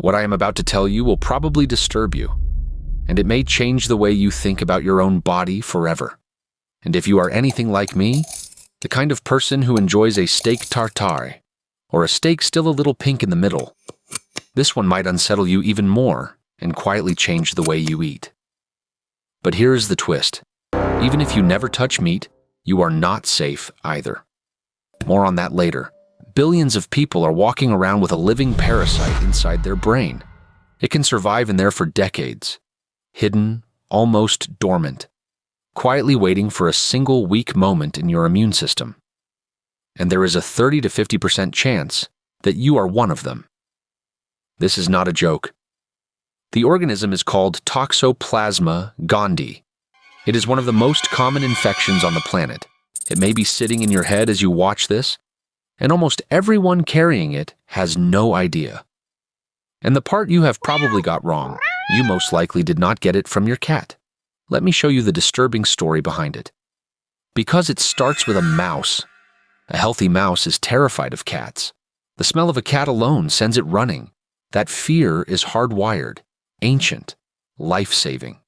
What I am about to tell you will probably disturb you, and it may change the way you think about your own body forever. And if you are anything like me, the kind of person who enjoys a steak tartare, or a steak still a little pink in the middle, this one might unsettle you even more and quietly change the way you eat. But here is the twist. Even if you never touch meat, you are not safe either. More on that later. Billions of people are walking around with a living parasite inside their brain. It can survive in there for decades, hidden, almost dormant, quietly waiting for a single weak moment in your immune system. And there is a 30 to 50% chance that you are one of them. This is not a joke. The organism is called Toxoplasma gondii. It is one of the most common infections on the planet. It may be sitting in your head as you watch this, and almost everyone carrying it has no idea. And the part you have probably got wrong, you most likely did not get it from your cat. Let me show you the disturbing story behind it. Because it starts with a mouse. A healthy mouse is terrified of cats. The smell of a cat alone sends it running. That fear is hardwired, ancient, life-saving.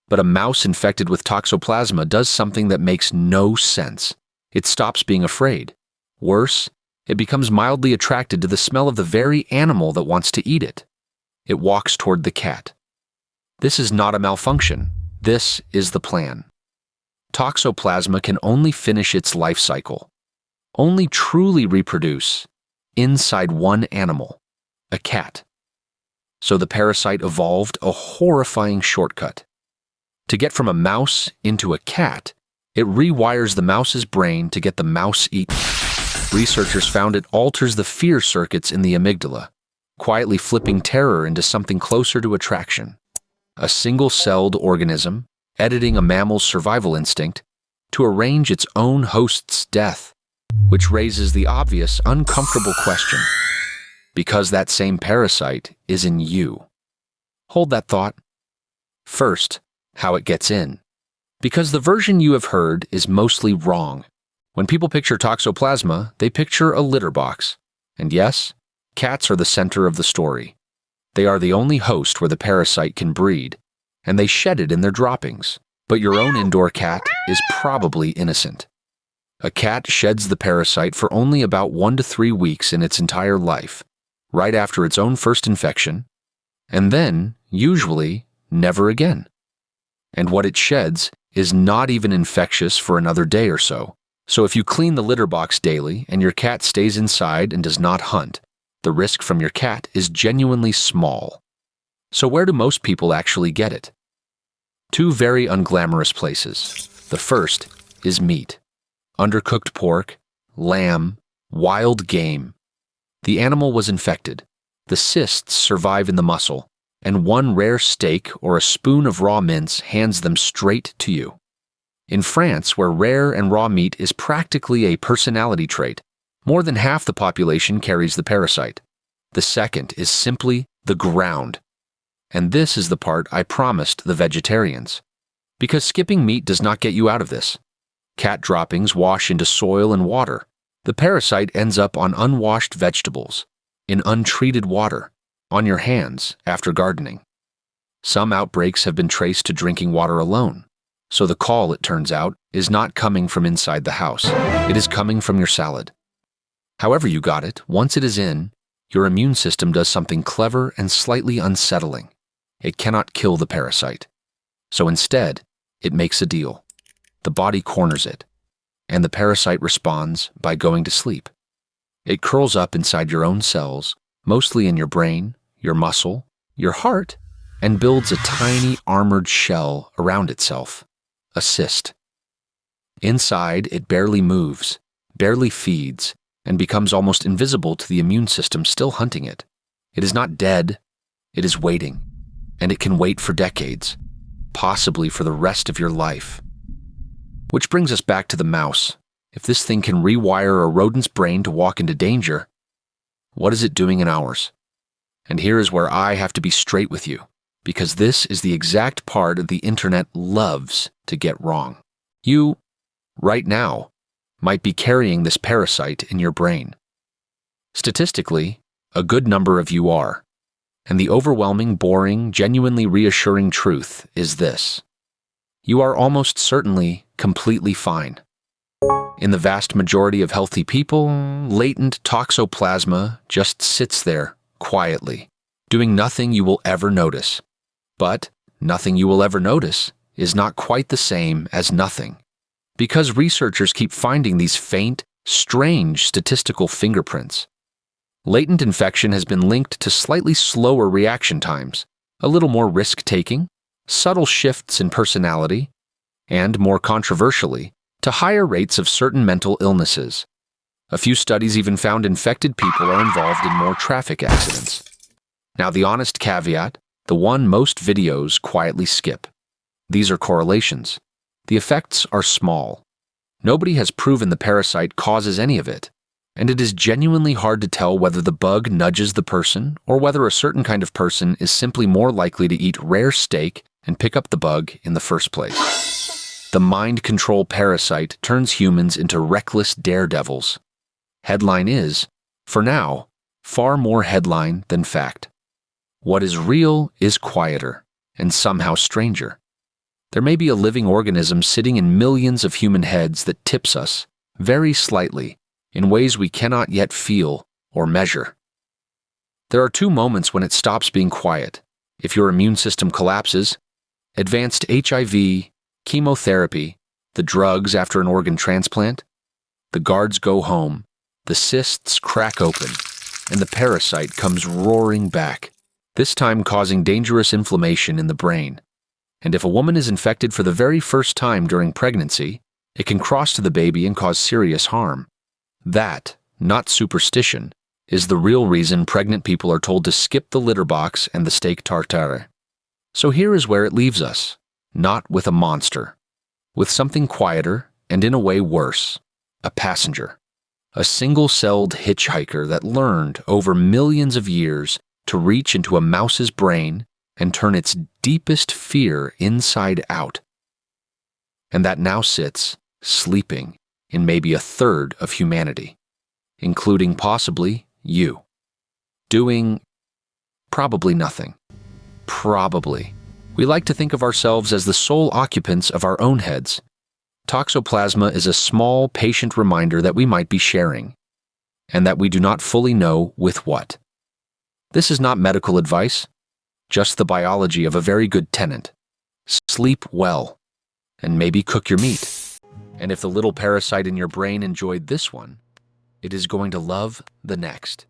But a mouse infected with Toxoplasma does something that makes no sense. It stops being afraid. Worse, it becomes mildly attracted to the smell of the very animal that wants to eat it. It walks toward the cat. This is not a malfunction. This is the plan. Toxoplasma can only finish its life cycle, only truly reproduce, inside one animal, a cat. So the parasite evolved a horrifying shortcut. To get from a mouse into a cat, it rewires the mouse's brain to get the mouse eaten. Researchers found it alters the fear circuits in the amygdala, quietly flipping terror into something closer to attraction. A single-celled organism, editing a mammal's survival instinct to arrange its own host's death, which raises the obvious, uncomfortable question. Because that same parasite is in you. Hold that thought. First, how it gets in. Because the version you have heard is mostly wrong. When people picture Toxoplasma, they picture a litter box. And yes, cats are the center of the story. They are the only host where the parasite can breed, and they shed it in their droppings. But your own indoor cat is probably innocent. A cat sheds the parasite for only about 1 to 3 weeks in its entire life, right after its own first infection, and then, usually, never again. And what it sheds is not even infectious for another day or so. So if you clean the litter box daily and your cat stays inside and does not hunt, the risk from your cat is genuinely small. So where do most people actually get it? 2 very unglamorous places. The first is meat. Undercooked pork, lamb, wild game. The animal was infected. The cysts survive in the muscle, and one rare steak or a spoon of raw mince hands them straight to you. In France, where rare and raw meat is practically a personality trait, more than half the population carries the parasite. The second is simply the ground. And this is the part I promised the vegetarians. Because skipping meat does not get you out of this. Cat droppings wash into soil and water. The parasite ends up on unwashed vegetables, in untreated water, on your hands after gardening. Some outbreaks have been traced to drinking water alone. So the call, it turns out, is not coming from inside the house. It is coming from your salad. However you got it, once it is in, your immune system does something clever and slightly unsettling. It cannot kill the parasite. So instead, it makes a deal. The body corners it, and the parasite responds by going to sleep. It curls up inside your own cells, mostly in your brain, your muscle, your heart, and builds a tiny armored shell around itself. A cyst. Inside, it barely moves, barely feeds, and becomes almost invisible to the immune system still hunting it. It is not dead, it is waiting, and it can wait for decades, possibly for the rest of your life. Which brings us back to the mouse. If this thing can rewire a rodent's brain to walk into danger, what is it doing in ours? And here is where I have to be straight with you, because this is the exact part the internet loves to get wrong. You, right now, might be carrying this parasite in your brain. Statistically, a good number of you are. And the overwhelming, boring, genuinely reassuring truth is this: you are almost certainly completely fine. In the vast majority of healthy people, latent toxoplasma just sits there, quietly, doing nothing you will ever notice. But nothing you will ever notice is not quite the same as nothing, because researchers keep finding these faint, strange statistical fingerprints. Latent infection has been linked to slightly slower reaction times, a little more risk-taking, subtle shifts in personality, and, more controversially, to higher rates of certain mental illnesses. A few studies even found infected people are involved in more traffic accidents. Now, the honest caveat, the one most videos quietly skip. These are correlations. The effects are small. Nobody has proven the parasite causes any of it, and it is genuinely hard to tell whether the bug nudges the person or whether a certain kind of person is simply more likely to eat rare steak and pick up the bug in the first place. The mind control parasite turns humans into reckless daredevils. Headline is, for now, far more headline than fact. What is real is quieter, and somehow stranger. There may be a living organism sitting in millions of human heads that tips us, very slightly, in ways we cannot yet feel or measure. There are two moments when it stops being quiet: if your immune system collapses, advanced HIV, chemotherapy, the drugs after an organ transplant, the guards go home, the cysts crack open, and the parasite comes roaring back, this time causing dangerous inflammation in the brain. And if a woman is infected for the very first time during pregnancy, it can cross to the baby and cause serious harm. That, not superstition, is the real reason pregnant people are told to skip the litter box and the steak tartare. So here is where it leaves us, not with a monster, with something quieter and in a way worse, a passenger, a single-celled hitchhiker that learned over millions of years to reach into a mouse's brain and turn its deepest fear inside out, and that now sits, sleeping, in maybe a third of humanity, including possibly you, doing probably nothing. Probably. We like to think of ourselves as the sole occupants of our own heads. Toxoplasma is a small, patient reminder that we might be sharing, and that we do not fully know with what. This is not medical advice, just the biology of a very good tenant. Sleep well, and maybe cook your meat. And if the little parasite in your brain enjoyed this one, it is going to love the next.